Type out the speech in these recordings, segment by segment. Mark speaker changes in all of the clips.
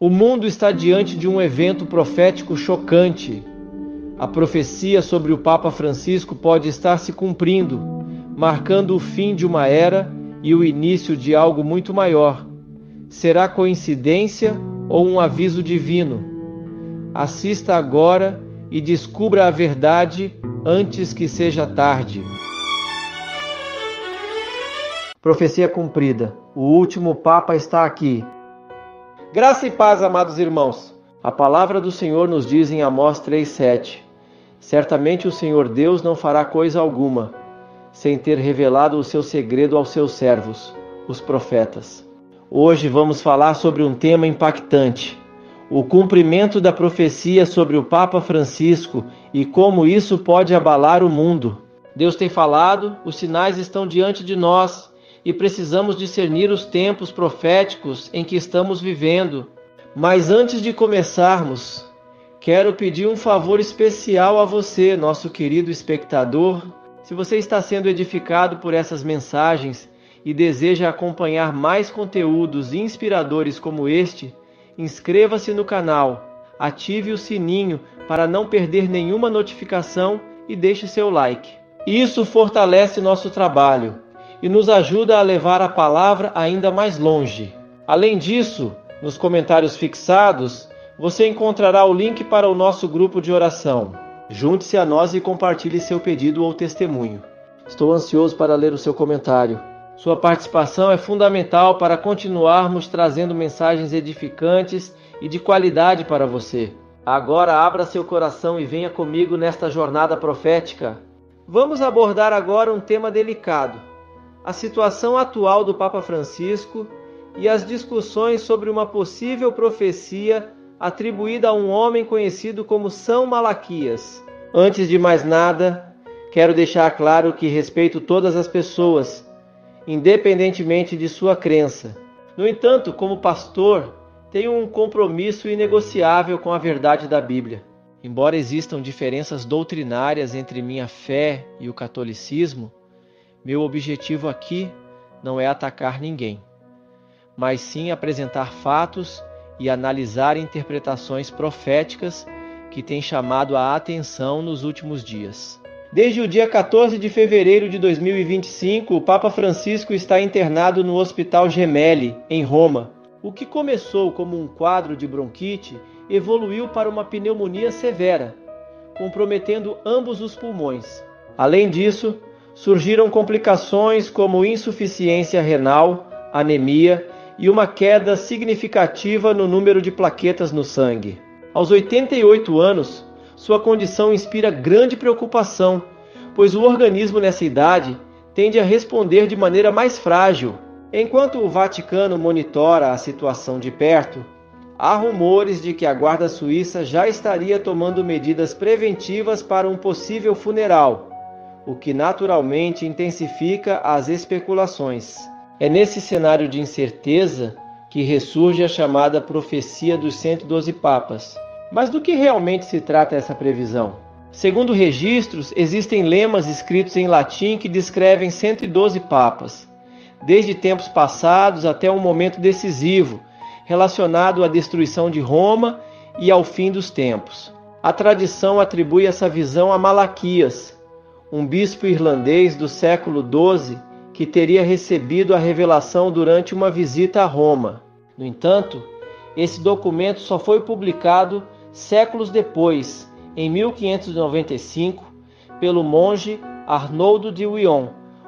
Speaker 1: O mundo está diante de um evento profético chocante. A profecia sobre o Papa Francisco pode estar se cumprindo, marcando o fim de uma era e o início de algo muito maior. Será coincidência ou um aviso divino? Assista agora e descubra a verdade antes que seja tarde. Profecia cumprida. O último Papa está aqui. Graça e paz, amados irmãos. A palavra do Senhor nos diz em Amós 3,7: Certamente o Senhor Deus não fará coisa alguma, sem ter revelado o seu segredo aos seus servos, os profetas. Hoje vamos falar sobre um tema impactante: o cumprimento da profecia sobre o Papa Francisco e como isso pode abalar o mundo. Deus tem falado, os sinais estão diante de nós e precisamos discernir os tempos proféticos em que estamos vivendo. Mas antes de começarmos, quero pedir um favor especial a você, nosso querido espectador. Se você está sendo edificado por essas mensagens e deseja acompanhar mais conteúdos inspiradores como este, inscreva-se no canal, ative o sininho para não perder nenhuma notificação e deixe seu like. Isso fortalece nosso trabalho e nos ajuda a levar a palavra ainda mais longe. Além disso, nos comentários fixados, você encontrará o link para o nosso grupo de oração. Junte-se a nós e compartilhe seu pedido ou testemunho. Estou ansioso para ler o seu comentário. Sua participação é fundamental para continuarmos trazendo mensagens edificantes e de qualidade para você. Agora abra seu coração e venha comigo nesta jornada profética. Vamos abordar agora um tema delicado: a situação atual do Papa Francisco e as discussões sobre uma possível profecia atribuída a um homem conhecido como São Malaquias. Antes de mais nada, quero deixar claro que respeito todas as pessoas, independentemente de sua crença. No entanto, como pastor, tenho um compromisso inegociável com a verdade da Bíblia. Embora existam diferenças doutrinárias entre minha fé e o catolicismo, meu objetivo aqui não é atacar ninguém, mas sim apresentar fatos e analisar interpretações proféticas que têm chamado a atenção nos últimos dias. Desde o dia 14 de fevereiro de 2025, o Papa Francisco está internado no Hospital Gemelli, em Roma. O que começou como um quadro de bronquite evoluiu para uma pneumonia severa, comprometendo ambos os pulmões. Além disso, surgiram complicações como insuficiência renal, anemia e uma queda significativa no número de plaquetas no sangue. Aos 88 anos, sua condição inspira grande preocupação, pois o organismo nessa idade tende a responder de maneira mais frágil. Enquanto o Vaticano monitora a situação de perto, há rumores de que a Guarda Suíça já estaria tomando medidas preventivas para um possível funeral, o que naturalmente intensifica as especulações. É nesse cenário de incerteza que ressurge a chamada profecia dos 112 papas. Mas do que realmente se trata essa previsão? Segundo registros, existem lemas escritos em latim que descrevem 112 papas, desde tempos passados até um momento decisivo, relacionado à destruição de Roma e ao fim dos tempos. A tradição atribui essa visão a Malaquias, um bispo irlandês do século XII que teria recebido a revelação durante uma visita a Roma. No entanto, esse documento só foi publicado séculos depois, em 1595, pelo monge Arnoldo de Wyon,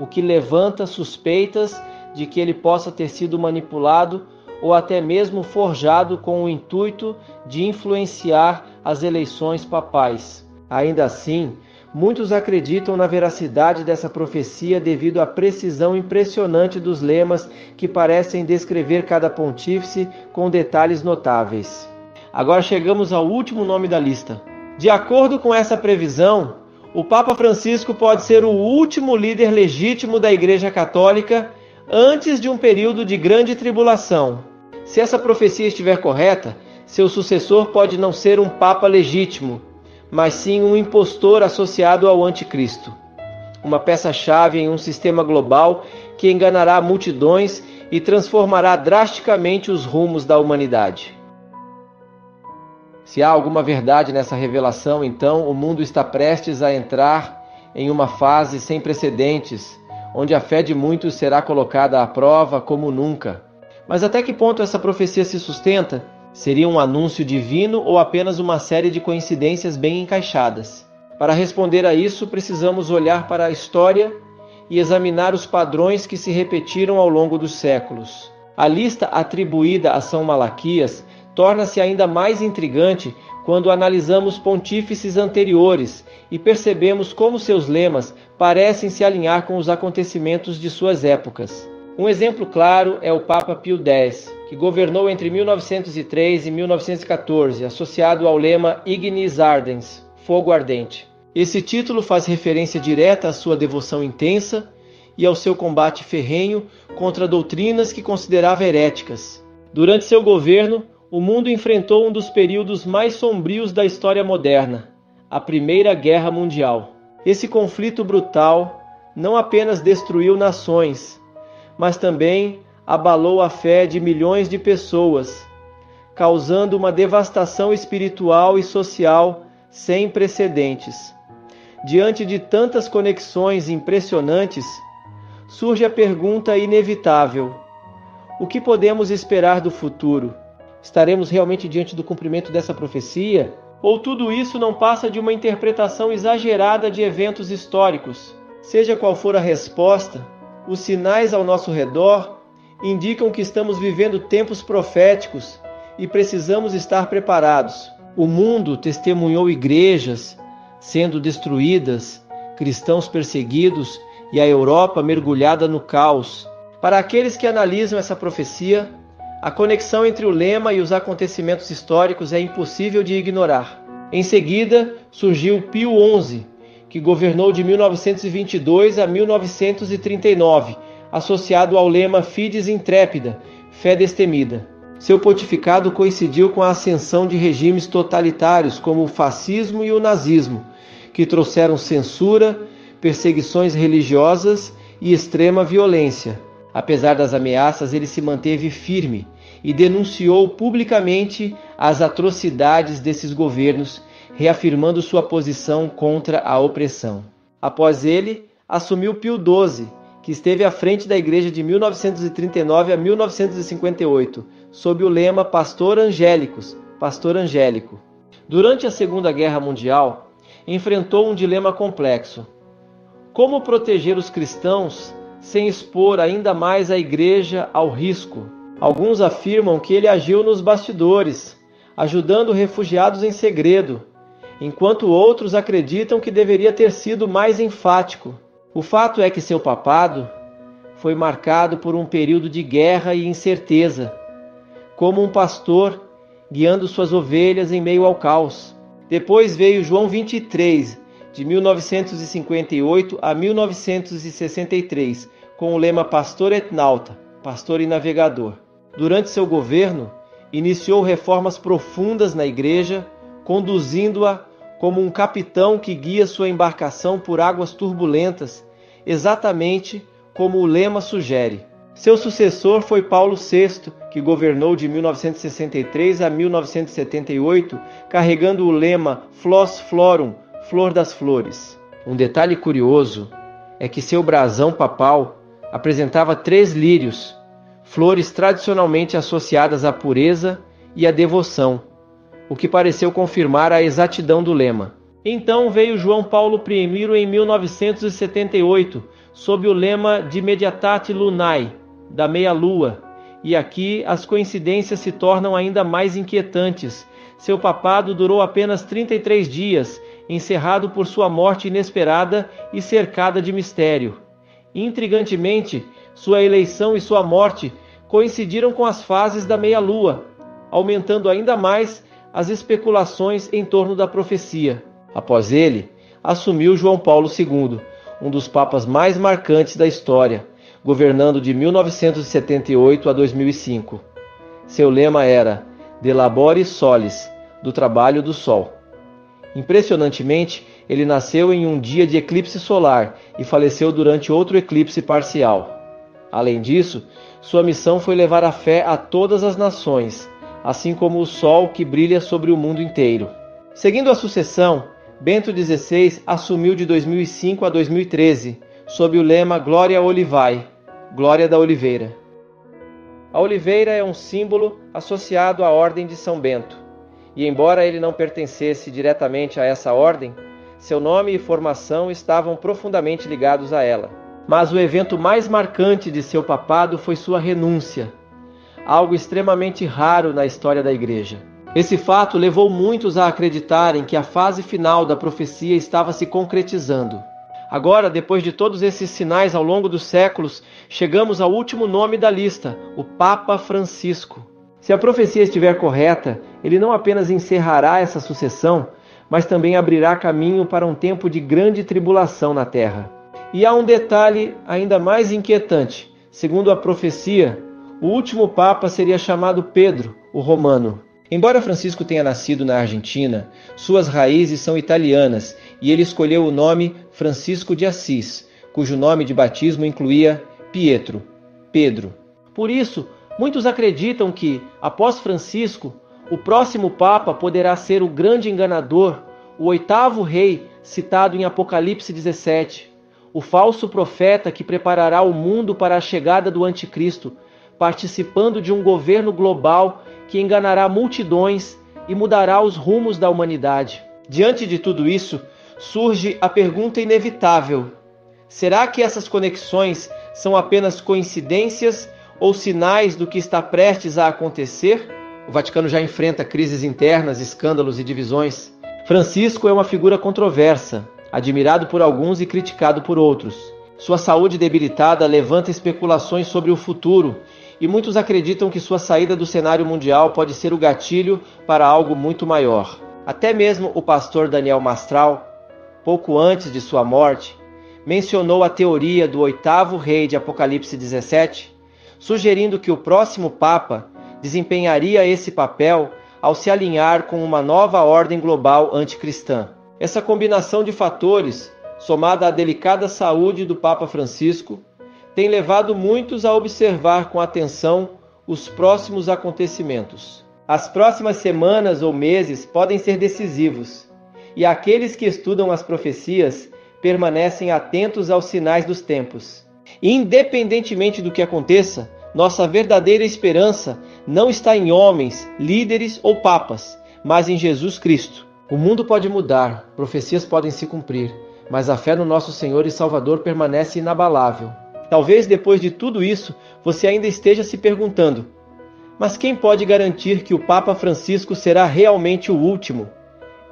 Speaker 1: o que levanta suspeitas de que ele possa ter sido manipulado ou até mesmo forjado com o intuito de influenciar as eleições papais. Ainda assim, muitos acreditam na veracidade dessa profecia devido à precisão impressionante dos lemas que parecem descrever cada pontífice com detalhes notáveis. Agora chegamos ao último nome da lista. De acordo com essa previsão, o Papa Francisco pode ser o último líder legítimo da Igreja Católica antes de um período de grande tribulação. Se essa profecia estiver correta, seu sucessor pode não ser um Papa legítimo, mas sim um impostor associado ao anticristo. Uma peça-chave em um sistema global que enganará multidões e transformará drasticamente os rumos da humanidade. Se há alguma verdade nessa revelação, então o mundo está prestes a entrar em uma fase sem precedentes, onde a fé de muitos será colocada à prova como nunca. Mas até que ponto essa profecia se sustenta? Seria um anúncio divino ou apenas uma série de coincidências bem encaixadas? Para responder a isso, precisamos olhar para a história e examinar os padrões que se repetiram ao longo dos séculos. A lista atribuída a São Malaquias torna-se ainda mais intrigante quando analisamos pontífices anteriores e percebemos como seus lemas parecem se alinhar com os acontecimentos de suas épocas. Um exemplo claro é o Papa Pio X, que governou entre 1903 e 1914, associado ao lema Ignis Ardens, fogo ardente. Esse título faz referência direta à sua devoção intensa e ao seu combate ferrenho contra doutrinas que considerava heréticas. Durante seu governo, o mundo enfrentou um dos períodos mais sombrios da história moderna, a Primeira Guerra Mundial. Esse conflito brutal não apenas destruiu nações, mas também abalou a fé de milhões de pessoas, causando uma devastação espiritual e social sem precedentes. Diante de tantas conexões impressionantes, surge a pergunta inevitável: o que podemos esperar do futuro? Estaremos realmente diante do cumprimento dessa profecia? Ou tudo isso não passa de uma interpretação exagerada de eventos históricos? Seja qual for a resposta, os sinais ao nosso redor indicam que estamos vivendo tempos proféticos e precisamos estar preparados. O mundo testemunhou igrejas sendo destruídas, cristãos perseguidos e a Europa mergulhada no caos. Para aqueles que analisam essa profecia, a conexão entre o lema e os acontecimentos históricos é impossível de ignorar. Em seguida, surgiu Pio XI, que governou de 1922 a 1939, associado ao lema Fides Intrépida, fé destemida. Seu pontificado coincidiu com a ascensão de regimes totalitários como o fascismo e o nazismo, que trouxeram censura, perseguições religiosas e extrema violência. Apesar das ameaças, ele se manteve firme e denunciou publicamente as atrocidades desses governos, reafirmando sua posição contra a opressão. Após ele, assumiu Pio XII, que esteve à frente da Igreja de 1939 a 1958, sob o lema Pastor Angélicos, Pastor Angélico. Durante a Segunda Guerra Mundial, enfrentou um dilema complexo: como proteger os cristãos sem expor ainda mais a Igreja ao risco? Alguns afirmam que ele agiu nos bastidores, ajudando refugiados em segredo, enquanto outros acreditam que deveria ter sido mais enfático. O fato é que seu papado foi marcado por um período de guerra e incerteza, como um pastor guiando suas ovelhas em meio ao caos. Depois veio João 23, de 1958 a 1963, com o lema Pastor et Nauta, pastor e navegador. Durante seu governo, iniciou reformas profundas na igreja, conduzindo-a como um capitão que guia sua embarcação por águas turbulentas, exatamente como o lema sugere. Seu sucessor foi Paulo VI, que governou de 1963 a 1978, carregando o lema Flos Florum, Flor das Flores. Um detalhe curioso é que seu brasão papal apresentava 3 lírios, flores tradicionalmente associadas à pureza e à devoção, o que pareceu confirmar a exatidão do lema. Então veio João Paulo I em 1978, sob o lema de Mediatate Lunae, da meia-lua, e aqui as coincidências se tornam ainda mais inquietantes. Seu papado durou apenas 33 dias, encerrado por sua morte inesperada e cercada de mistério. Intrigantemente, sua eleição e sua morte coincidiram com as fases da meia-lua, aumentando ainda mais as especulações em torno da profecia. Após ele, assumiu João Paulo II, um dos papas mais marcantes da história, governando de 1978 a 2005. Seu lema era De Laboris Solis, do trabalho do sol. Impressionantemente, ele nasceu em um dia de eclipse solar e faleceu durante outro eclipse parcial. Além disso, sua missão foi levar a fé a todas as nações, assim como o sol que brilha sobre o mundo inteiro. Seguindo a sucessão, Bento XVI assumiu de 2005 a 2013, sob o lema Gloria Olivae, Glória da Oliveira. A oliveira é um símbolo associado à Ordem de São Bento, e embora ele não pertencesse diretamente a essa ordem, seu nome e formação estavam profundamente ligados a ela. Mas o evento mais marcante de seu papado foi sua renúncia, algo extremamente raro na história da Igreja. Esse fato levou muitos a acreditarem que a fase final da profecia estava se concretizando. Agora, depois de todos esses sinais ao longo dos séculos, chegamos ao último nome da lista, o Papa Francisco. Se a profecia estiver correta, ele não apenas encerrará essa sucessão, mas também abrirá caminho para um tempo de grande tribulação na Terra. E há um detalhe ainda mais inquietante. Segundo a profecia, o último Papa seria chamado Pedro, o Romano. Embora Francisco tenha nascido na Argentina, suas raízes são italianas e ele escolheu o nome Francisco de Assis, cujo nome de batismo incluía Pietro, Pedro. Por isso, muitos acreditam que, após Francisco, o próximo Papa poderá ser o grande enganador, o oitavo rei citado em Apocalipse 17, o falso profeta que preparará o mundo para a chegada do Anticristo, participando de um governo global que enganará multidões e mudará os rumos da humanidade. Diante de tudo isso, surge a pergunta inevitável: será que essas conexões são apenas coincidências ou sinais do que está prestes a acontecer? O Vaticano já enfrenta crises internas, escândalos e divisões. Francisco é uma figura controversa, admirado por alguns e criticado por outros. Sua saúde debilitada levanta especulações sobre o futuro, e muitos acreditam que sua saída do cenário mundial pode ser o gatilho para algo muito maior. Até mesmo o pastor Daniel Mastral, pouco antes de sua morte, mencionou a teoria do oitavo rei de Apocalipse 17, sugerindo que o próximo Papa desempenharia esse papel ao se alinhar com uma nova ordem global anticristã. Essa combinação de fatores, somada à delicada saúde do Papa Francisco, tem levado muitos a observar com atenção os próximos acontecimentos. As próximas semanas ou meses podem ser decisivos, e aqueles que estudam as profecias permanecem atentos aos sinais dos tempos. Independentemente do que aconteça, nossa verdadeira esperança não está em homens, líderes ou papas, mas em Jesus Cristo. O mundo pode mudar, profecias podem se cumprir, mas a fé no nosso Senhor e Salvador permanece inabalável. Talvez depois de tudo isso, você ainda esteja se perguntando: mas quem pode garantir que o Papa Francisco será realmente o último?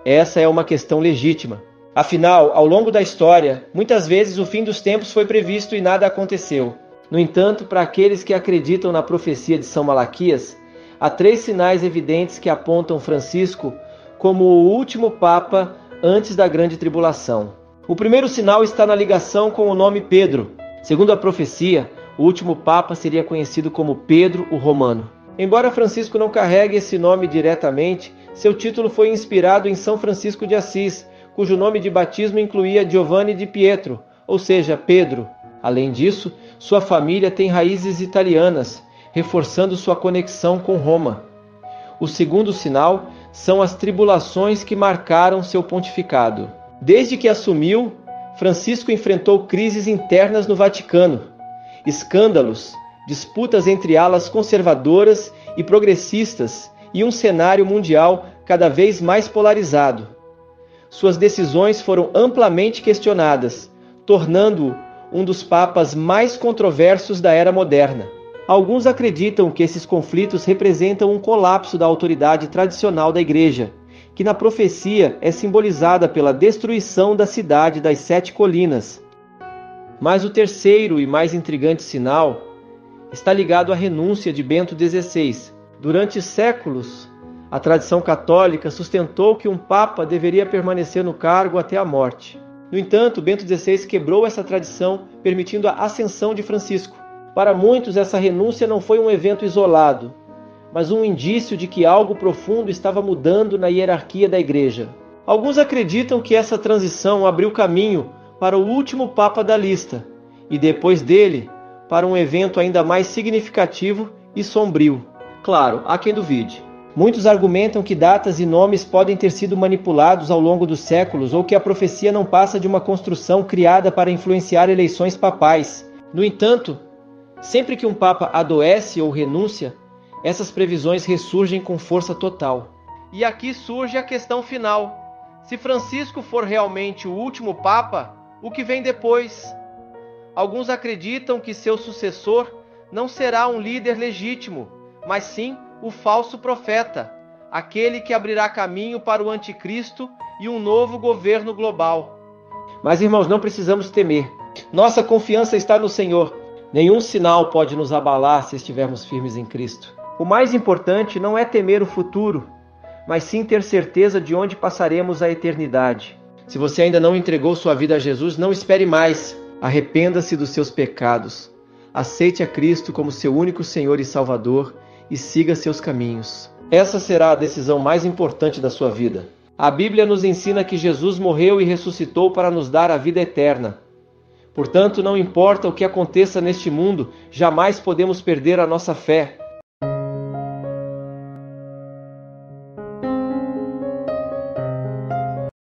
Speaker 1: Essa é uma questão legítima. Afinal, ao longo da história, muitas vezes o fim dos tempos foi previsto e nada aconteceu. No entanto, para aqueles que acreditam na profecia de São Malaquias, há 3 sinais evidentes que apontam Francisco como o último Papa antes da grande tribulação. O primeiro sinal está na ligação com o nome Pedro. Segundo a profecia, o último Papa seria conhecido como Pedro o Romano. Embora Francisco não carregue esse nome diretamente, seu título foi inspirado em São Francisco de Assis, cujo nome de batismo incluía Giovanni di Pietro, ou seja, Pedro. Além disso, sua família tem raízes italianas, reforçando sua conexão com Roma. O segundo sinal são as tribulações que marcaram seu pontificado. Desde que assumiu, Francisco enfrentou crises internas no Vaticano, escândalos, disputas entre alas conservadoras e progressistas e um cenário mundial cada vez mais polarizado. Suas decisões foram amplamente questionadas, tornando-o um dos papas mais controversos da era moderna. Alguns acreditam que esses conflitos representam um colapso da autoridade tradicional da Igreja, que na profecia é simbolizada pela destruição da cidade das 7 colinas. Mas o terceiro e mais intrigante sinal está ligado à renúncia de Bento XVI. Durante séculos, a tradição católica sustentou que um papa deveria permanecer no cargo até a morte. No entanto, Bento XVI quebrou essa tradição, permitindo a ascensão de Francisco. Para muitos, essa renúncia não foi um evento isolado, mas um indício de que algo profundo estava mudando na hierarquia da Igreja. Alguns acreditam que essa transição abriu caminho para o último Papa da lista, e depois dele, para um evento ainda mais significativo e sombrio. Claro, há quem duvide. Muitos argumentam que datas e nomes podem ter sido manipulados ao longo dos séculos ou que a profecia não passa de uma construção criada para influenciar eleições papais. No entanto, sempre que um papa adoece ou renuncia, essas previsões ressurgem com força total. E aqui surge a questão final. Se Francisco for realmente o último papa, o que vem depois? Alguns acreditam que seu sucessor não será um líder legítimo, mas sim o falso profeta, aquele que abrirá caminho para o anticristo e um novo governo global. Mas, irmãos, não precisamos temer. Nossa confiança está no Senhor. Nenhum sinal pode nos abalar se estivermos firmes em Cristo. O mais importante não é temer o futuro, mas sim ter certeza de onde passaremos a eternidade. Se você ainda não entregou sua vida a Jesus, não espere mais. Arrependa-se dos seus pecados. Aceite a Cristo como seu único Senhor e Salvador e siga seus caminhos. Essa será a decisão mais importante da sua vida. A Bíblia nos ensina que Jesus morreu e ressuscitou para nos dar a vida eterna. Portanto, não importa o que aconteça neste mundo, jamais podemos perder a nossa fé.